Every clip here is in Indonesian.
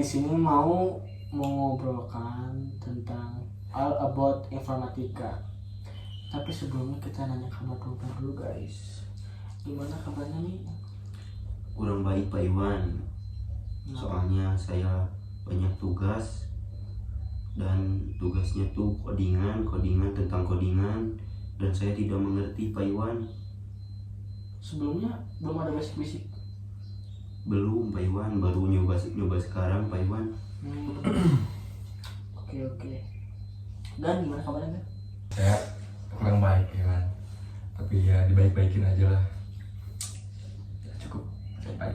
di sini mau mengobrolkan tentang all about informatika. Tapi sebelumnya kita nanya kabar dulu guys. Gimana kabarnya nih? Kurang baik Pak Iwan. Soalnya saya banyak tugas dan tugasnya tuh codingan tentang codingan dan saya tidak mengerti Pak Iwan. Sebelumnya belum ada basic. Belum Pak Iwan, baru nyoba sekarang Pak Iwan. Oke. Dan gimana kabarnya? Saya kurang baik ya kan, tapi ya dibaik-baikin aja lah. Ya, cukup baik.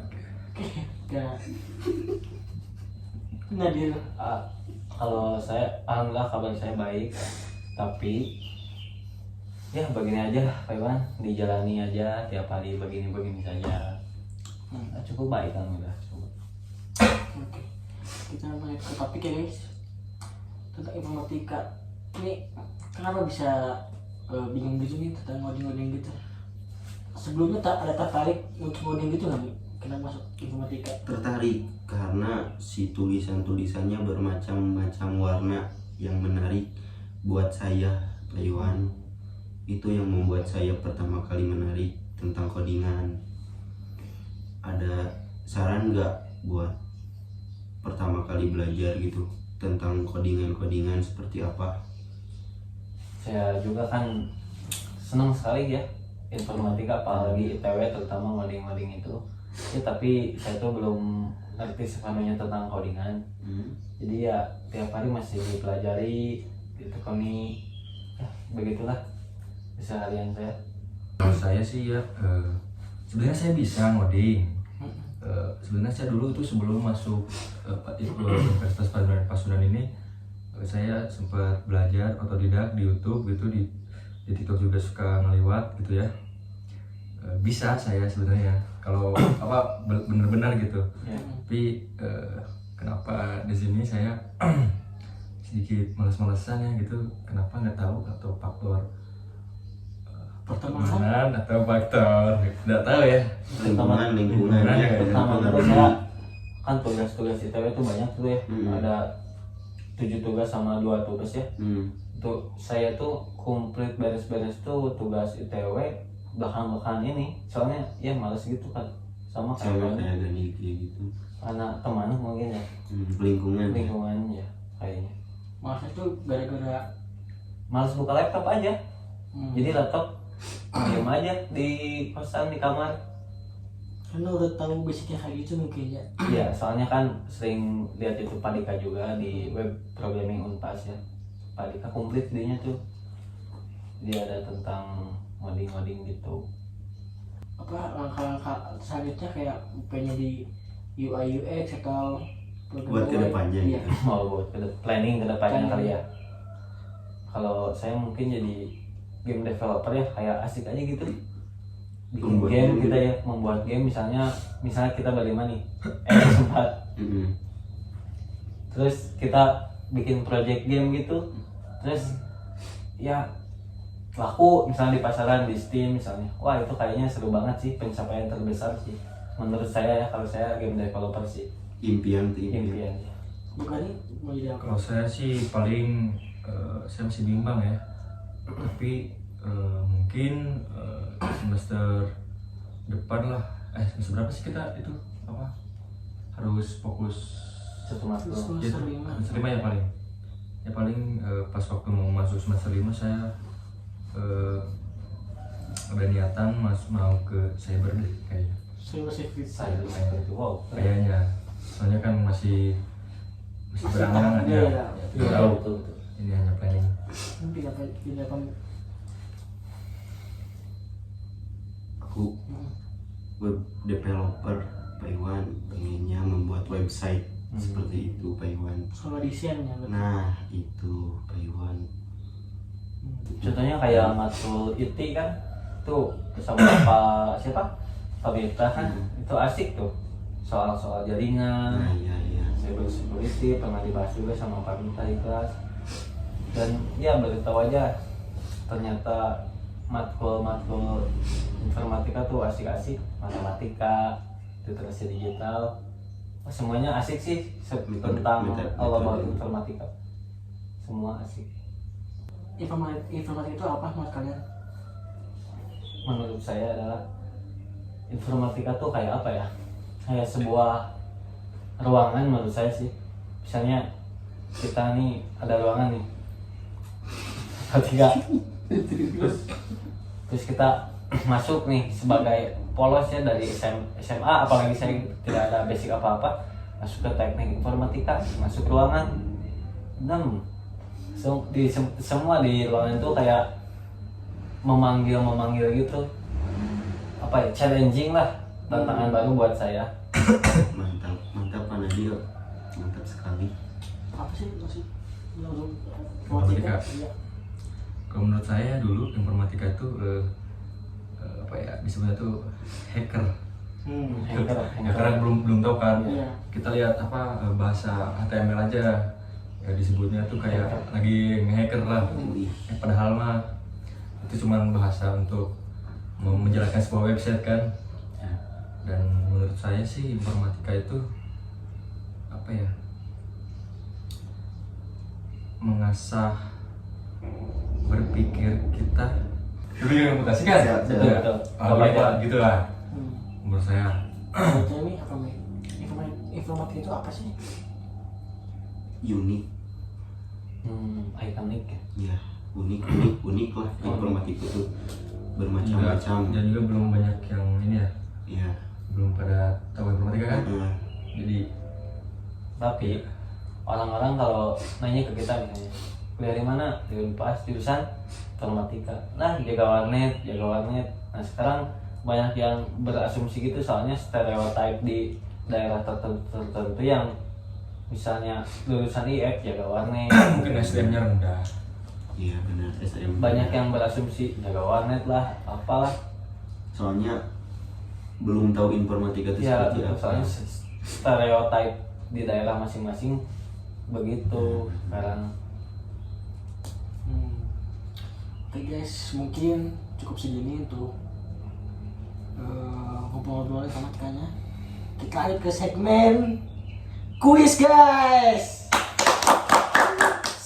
Ya. Nadir. Kalau saya alhamdulillah kabar saya baik, tapi ya begini aja Pak Iwan, dijalani aja tiap hari begini saja. Cukup baik alhamdulillah. Oke. Kita balik ke topik ya guys, tentang informatika. Ini kenapa bisa bingung gitu nih tentang ngoding gitu? Sebelumnya ada tertarik untuk ngoding gitu nggak nih? Kenapa masuk informatika? Tertarik karena si tulisannya bermacam-macam warna yang menarik buat saya Pak Iwan. Itu yang membuat saya pertama kali menarik tentang codingan. Ada saran nggak buat pertama kali belajar gitu tentang codingan seperti apa? Saya juga kan senang sekali ya informatika, apalagi ITW terutama ngoding itu. Ya, tapi saya tuh belum ngerti sepenuhnya tentang codingan. Jadi ya tiap hari masih dipelajari gitu kami. Ya, begitulah keseharian saya. Kalau saya sih ya sebenarnya saya bisa ngoding. Sebenarnya saya dulu itu sebelum masuk Universitas Pasundan ini, saya sempat belajar otodidak di YouTube gitu, di TikTok juga suka ngeliwat gitu ya. Bisa saya sebenarnya kalau apa benar-benar gitu. Tapi kenapa di sini saya sedikit males-malesan ya gitu, kenapa nggak tahu, atau faktor pertemanan atau faktor nggak tahu ya, lingkungan ya. Pertama saya kan tugas-tugas ITW itu banyak tuh ya. Ada 7 tugas sama 2 tugas ya. Untuk saya tuh komplit beres-beres tuh tugas ITW belakang ini, soalnya ya males gitu kan, sama kayak gini gitu. karena teman mungkin ya. Lingkungan Ya kayaknya. Maksudnya tuh gara-gara Males buka laptop aja. Jadi laptop diam aja di kosan di kamar. karena udah tahu basicnya kayak gitu mungkin ya. Iya, soalnya kan sering lihat itu Padika juga di web programming Unpas ya. Padika komplit dinya tuh. Dia ada tentang ngoding gitu. Apa langkah-langkah selanjutnya kayak pengen di UI UX atau buat kedepannya iya. gitu. Buat planning kedepannya kali ya. Kalau saya mungkin jadi game developer ya, kayak asik aja gitu. Bikin Membuat game game kita ya, membuat game misalnya kita berlima nih, sempat. Terus kita bikin project game gitu, terus ya laku misalnya di pasaran, di Steam misalnya. Wah itu kayaknya seru banget sih, pencapaian terbesar sih menurut saya ya, kalau saya game developer sih. Impian. Bukan nih mau jadi apa? Kalau saya sih paling saya masih bimbang ya, tapi mungkin semester depan lah, semester berapa sih kita itu apa harus fokus Satu matkul. Semester ya, 5. semester 5 ya paling pas waktu mau masuk semester 5 saya ada niatan mau ke cyber deh kayaknya. Saya itu wow. Kayaknya soalnya kan masih berangan Iya, ya, iya. tahu Betul. ini hanya planning. Tidak apa. Aku web developer Pak Iwan, pengennya membuat website seperti itu Pak Iwan. Soal desain ya. Nah itu Pak Iwan. Contohnya kayak matkul IT kan, tuh sama siapa? Fabita kan, itu asik tuh. Soal-soal jaringan, Nah iya. cyber security pernah dibahas juga sama Pak Minta di kelas. Dan ya beritahu aja, ternyata matkul informatika tuh asik-asik, matematika, literasi digital, semuanya asik sih tentang awal informatika, semua asik. Informatika itu apa menurut kalian? Menurut saya adalah informatika tuh kayak apa ya, kayak sebuah ruangan menurut saya sih. Misalnya kita nih ada ruangan nih informatika, terus kita masuk nih sebagai polos ya dari SMA, apalagi saya tidak ada basic apa-apa, masuk ke teknik informatika, masuk ruangan dan semua di ruangan itu kayak memanggil gitu, apa ya, challenging lah, tantangan baru buat saya. Mantap Pak Nadil, mantap sekali. Apa sih maksud Informatika? Iya. Kalau menurut saya dulu informatika itu apa ya disebutnya tuh hacker. Hacker. Karena belum tahu kan. Iya. Kita lihat apa bahasa HTML aja ya disebutnya tuh kayak lagi nge-hacker lah. Padahal mah itu cuma bahasa untuk menjalankan sebuah website kan. Dan menurut saya sih informatika itu apa ya, mengasah berpikir kita. Dulu yang mutasi kan? Betul. Gitu lah menurut saya. Menurut ini apa nih? Informatika itu apa sih? Unik. Ikonik. Ya, unik lah informatika itu bermacam-macam. Dan juga belum banyak yang ini ya, Ya. belum pada tahu informatika kan. Jadi Tapi orang-orang kalau nanya ke kita misalnya, kuliah di mana? Di Unpas, jurusan informatika. Nah, jaga warnet. Nah, sekarang banyak yang berasumsi gitu, soalnya stereotip di daerah tertentu yang misalnya lulusan IF jaga warnet. mungkin SDM-nya rendah. Iya benar, SM. Banyak yang berasumsi jaga warnet lah, apalah. Soalnya belum tahu informatika itu Ya, seperti apa. soalnya stereotip di daerah masing-masing begitu sekarang. Oke guys, mungkin cukup segini untuk ngobrol-ngobrol informatikanya. Kita lanjut ke segmen kuis guys.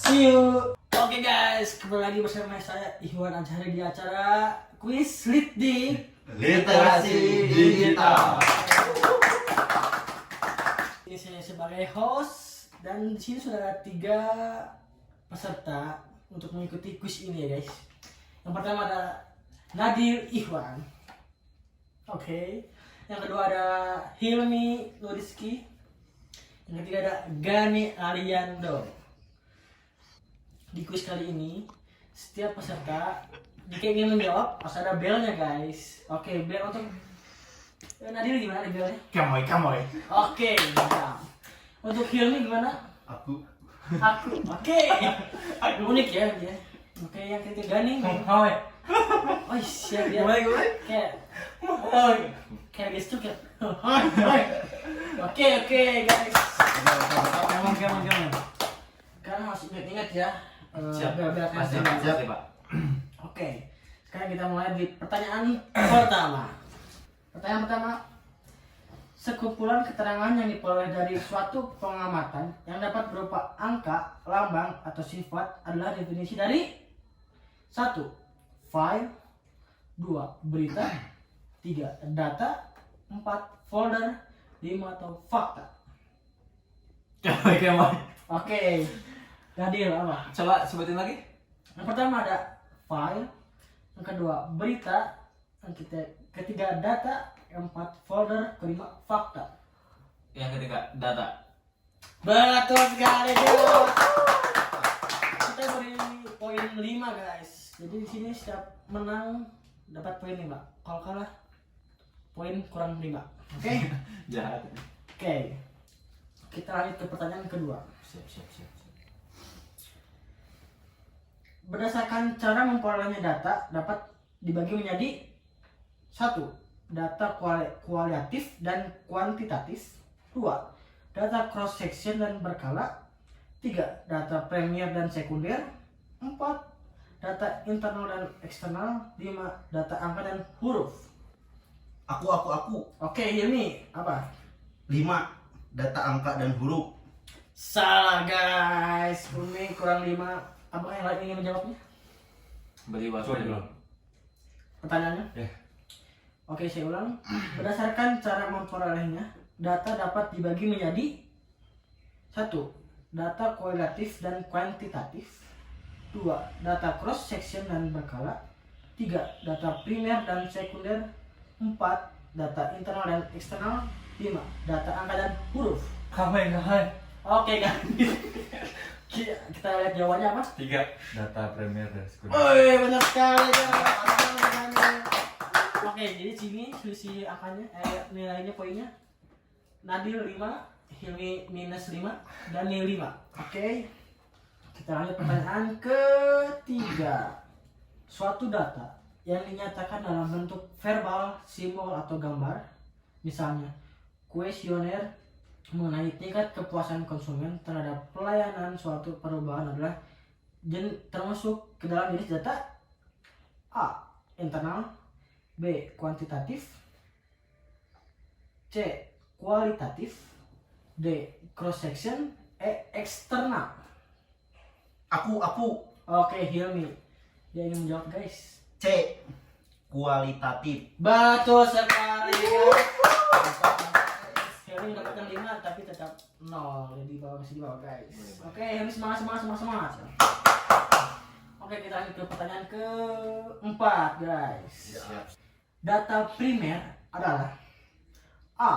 See you. Oke guys, kembali lagi bersama saya Ihwan Anjari di acara kuis di Literasi digital. Ini saya sebagai host dan di sini sudah ada 3 peserta untuk mengikuti kuis ini ya guys. Yang pertama ada Nadil Ihwan. Oke. Yang kedua ada Hilmi Luriski. Yang ketiga ada Gani Ariando. Di kuis kali ini setiap peserta jika ingin menjawab harus ada belnya guys. Oke, bel untuk Nadil gimana belnya? Kamoy. Oke, mantap. Untuk Hilmi gimana? Aku. Oke. Unik ya dia. Oke, yang ketiga nih. Kamoy. Oh, siap dia. Gimana? Kayak gestur kayak. Oke, guys. Kamu. Karena masih ingat ya. Siap. Bel-bel kan. Siap ya, Pak. Oke. Sekarang kita mulai di pertanyaan pertama. Pertanyaan pertama. Sekumpulan keterangan yang diperoleh dari suatu pengamatan yang dapat berupa angka, lambang, atau sifat adalah definisi dari 1. File 2. Berita 3. Data 4. Folder 5. Atau fakta. Kamoy. Oke. Nadil apa? Coba sebutin lagi. Yang pertama ada file, yang kedua berita, yang ketiga data, yang 4 folder, kelima fakta. Yang ketiga, data. Betul sekali bro. Kita beri poin 5 guys. Jadi di sini setiap menang dapat poin 5. Kalau kalah poin kurang 5. Oke? Jahat. Oke. Kita lanjut ke pertanyaan kedua. Siap. Berdasarkan cara memperolehnya data dapat dibagi menjadi 1. Data kualitatif dan kuantitatif. 2. Data cross section dan berkala. 3. Data primer dan sekunder. 4. Data internal dan eksternal. 5. Data angka dan huruf. Aku. Oke, ini apa? 5. data angka dan huruf. Salah guys, Umi kurang 5. Apakah yang lain ingin menjawabnya? Beri waktu Coba dulu. dulu. Pertanyaannya? Ya. Oke, saya ulang. Berdasarkan cara memperolehnya, data dapat dibagi menjadi 1. Data kualitatif dan kuantitatif. 2. Data cross section dan berkala. 3. Data primer dan sekunder. 4. Data internal dan eksternal. 5. Data angka dan huruf. Kamai. Oke guys. Kita lihat jawabannya apa? 3. Data primer dan sekunder. Woi, benar sekali guys. Oke, jadi sini selisih angkanya, nilainya poinnya. Nadil 5, Hilmi -5, Daniel 5. Oke. Kita lanjut pertanyaan ketiga. Suatu data yang dinyatakan dalam bentuk verbal, simbol atau gambar, misalnya kuesioner mengenai tingkat kepuasan konsumen terhadap pelayanan suatu perubahan adalah termasuk ke dalam jenis data A. Internal, B. Kuantitatif, C. Kualitatif, D. Cross section, E. Eksternal. Aku Oke, Hilmi, dia ingin menjawab guys. C. Kualitatif. Betul sekali guys. Hilmi mendapatkan 5 tapi tetap 0, jadi masih di bawah guys. Oke, Hilmi semangat. Oke, kita lanjut ke pertanyaan keempat guys. Data primer adalah A.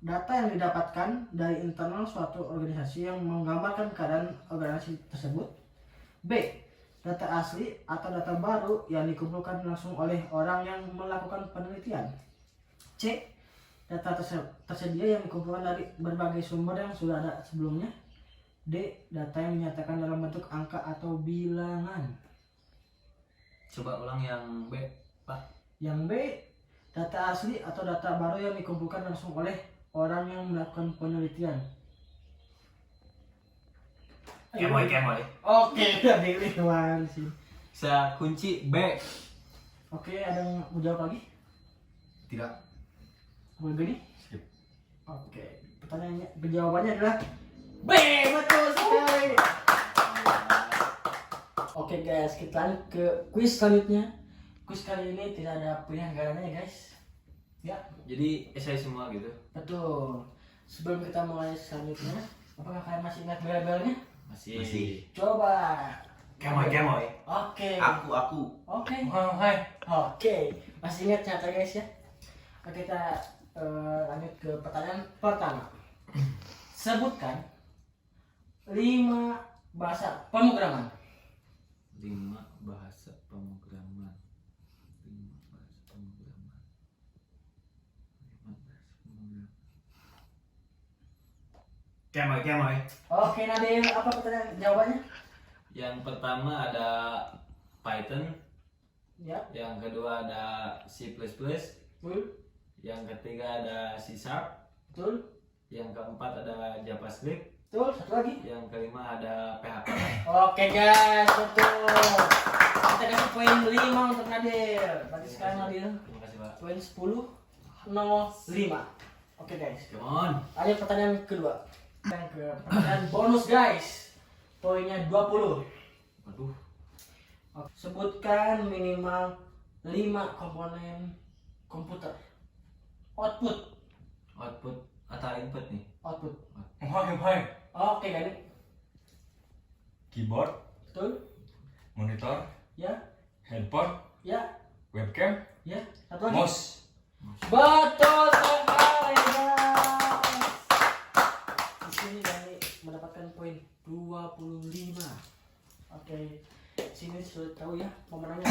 Data yang didapatkan dari internal suatu organisasi yang menggambarkan keadaan organisasi tersebut. B. Data asli atau data baru yang dikumpulkan langsung oleh orang yang melakukan penelitian. C. Data tersedia yang dikumpulkan dari berbagai sumber yang sudah ada sebelumnya. D. Data yang dinyatakan dalam bentuk angka atau bilangan. Coba ulang yang B, Pak. Yang B. Data asli atau data baru yang dikumpulkan langsung oleh orang yang melakukan penelitian. Kemoy. Oke, pilih teman sih. Saya kunci B. Oke, ada yang mau jawab lagi? Tidak. Boleh gini? Skip. Oke, pertanyaannya, jawabannya adalah B, betul sekali. Oke guys, kita lanjut ke kuis selanjutnya. Kuis kali ini tidak ada pilihan gandanya guys. Ya, Jadi esai semua gitu. betul. Sebelum kita mulai selanjutnya, apakah kalian masih ingat bel-belnya? Masih. Coba. Kemoy. Oke. Aku. Oke. Hai. Oke, masih ingat nyata guys ya. Oke, kita lanjut ke pertanyaan pertama. Sebutkan 5 bahasa pemrograman. 5 bahasa pemrograman. 5 bahasa pemrograman. 5 bahasa pemrograman. Kemoy. Oke, Nadil, apa pertanyaan jawabannya? Yang pertama ada Python, Ya, yang kedua ada C++, betul. yang ketiga ada C#, Betul. yang keempat ada JavaScript, Betul, satu lagi. yang kelima ada PHP. Oke, guys, betul. Kita kasih poin 5 untuk Nadil. Berarti sekarang Nadil Terima kasih Pak. poin 10,05. Oke, guys. Come on. Lanjut pertanyaan kedua. Yang ke pertanyaan bonus guys. Poinnya 20. Waduh. Oke, sebutkan minimal 5 komponen komputer. Output. Output atau input nih? Output. Hai. Oke, Gani. Keyboard, Betul? monitor, Ya? handphone, Ya? webcam, Ya? Satu lagi. mouse. Betul sekali, guys. Di sini Gani mendapatkan poin 25. Oke. Di sini sudah tahu ya pemenangnya.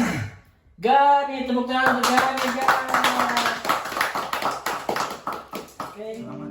Gani, tepuk tangan untuk Gani, guys. Oke. Selamat